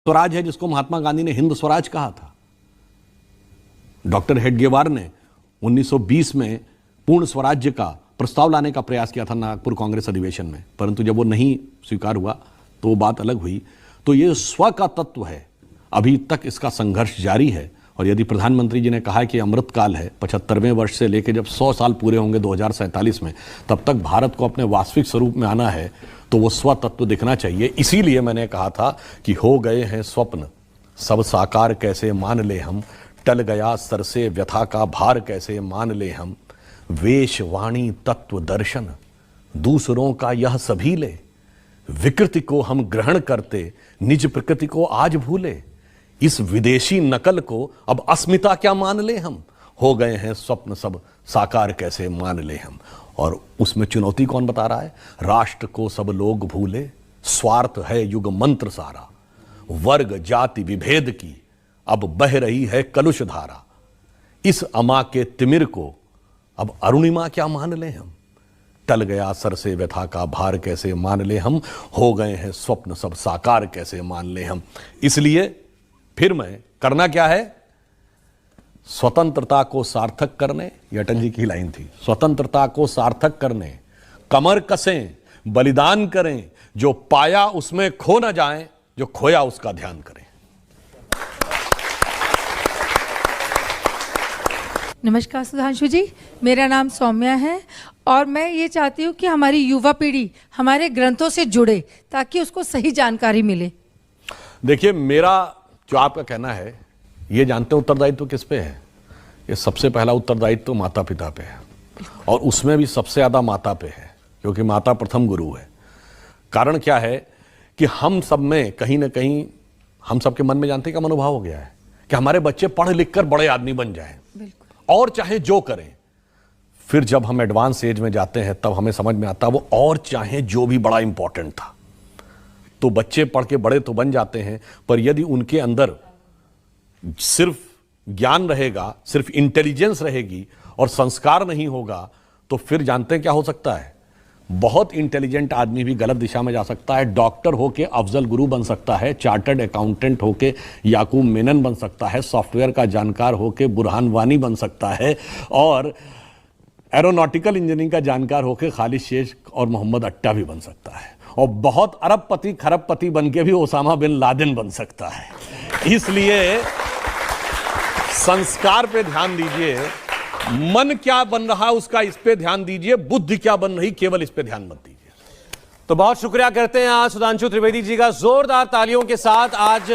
स्वराज है जिसको महात्मा गांधी ने हिंद स्वराज कहा था। डॉक्टर हेडगेवार ने 1920 में पूर्ण स्वराज्य का प्रस्ताव लाने का प्रयास किया था नागपुर कांग्रेस अधिवेशन में, परंतु जब वो नहीं स्वीकार हुआ तो वो बात अलग हुई। तो ये स्व का तत्व है, अभी तक इसका संघर्ष जारी है। और यदि प्रधानमंत्री जी ने कहा कि अमृतकाल है, 75वें वर्ष से लेकर जब 100 साल पूरे होंगे 2047 में, तब तक भारत को अपने वास्तविक स्वरूप में आना है, तो वो स्व तत्व दिखना चाहिए। इसीलिए मैंने कहा था कि हो गए हैं स्वप्न सब साकार कैसे मान ले हम, टल गया सर से व्यथा का भार कैसे मान ले हम, वेश वाणी तत्व दर्शन दूसरों का यह सभी ले, विकृति को हम ग्रहण करते निज प्रकृति को आज भूले, इस विदेशी नकल को अब अस्मिता क्या मान ले हम, हो गए हैं स्वप्न सब साकार कैसे मान ले हम। और उसमें चुनौती कौन बता रहा है? राष्ट्र को सब लोग भूले, स्वार्थ है युग मंत्र सारा, वर्ग जाति विभेद की अब बह रही है कलुष धारा, इस अमा के तिमिर को अब अरुणिमा क्या मान ले हम, टल गया सर से व्यथा का भार कैसे मान ले हम, हो गए हैं स्वप्न सब साकार कैसे मान ले हम। इसलिए फिर मैं करना क्या है? स्वतंत्रता को सार्थक करने, ये अटल जी की लाइन थी, स्वतंत्रता को सार्थक करने कमर कसें बलिदान करें, जो पाया उसमें खो न जाएं, जो खोया उसका ध्यान करें। नमस्कार सुधांशु जी, मेरा नाम सौम्या है और मैं ये चाहती हूँ कि हमारी युवा पीढ़ी हमारे ग्रंथों से जुड़े ताकि उसको सही जानकारी मिले। देखिए, मेरा जो आपका कहना है, ये जानते हैं उत्तरदायित्व किस पे है? ये सबसे पहला उत्तरदायित्व माता पिता पे है, और उसमें भी सबसे ज्यादा माता पे है, क्योंकि माता प्रथम गुरु है। कारण क्या है कि हम सब में कहीं ना कहीं, हम सबके मन में जानते हैं क्या मनोभाव हो गया है कि हमारे बच्चे पढ़ लिख कर बड़े आदमी बन जाएं, और चाहे जो करें। फिर जब हम एडवांस एज में जाते हैं तब हमें समझ में आता है वो और चाहे जो भी बड़ा इंपॉर्टेंट था। तो बच्चे पढ़ के बड़े तो बन जाते हैं, पर यदि उनके अंदर सिर्फ ज्ञान रहेगा, सिर्फ इंटेलिजेंस रहेगी और संस्कार नहीं होगा, तो फिर जानते हैं क्या हो सकता है? बहुत इंटेलिजेंट आदमी भी गलत दिशा में जा सकता है। डॉक्टर होके अफजल गुरु बन सकता है, चार्टर्ड अकाउंटेंट होके याकूब मेनन बन सकता है, सॉफ्टवेयर का जानकार होके बुरहान वानी बन सकता है, और एरोनॉटिकल इंजीनियरिंग का जानकार होके खालिद शेख और मोहम्मद अट्टा भी बन सकता है, और बहुत अरबपति खरबपति बन के भी ओसामा बिन लादेन बन सकता है। इसलिए संस्कार पे ध्यान दीजिए, मन क्या बन रहा उसका इस पे ध्यान दीजिए, बुद्धि क्या बन रही केवल इस पे ध्यान मत दीजिए। तो बहुत शुक्रिया करते हैं आज सुधांशु त्रिवेदी जी का, जोरदार तालियों के साथ आज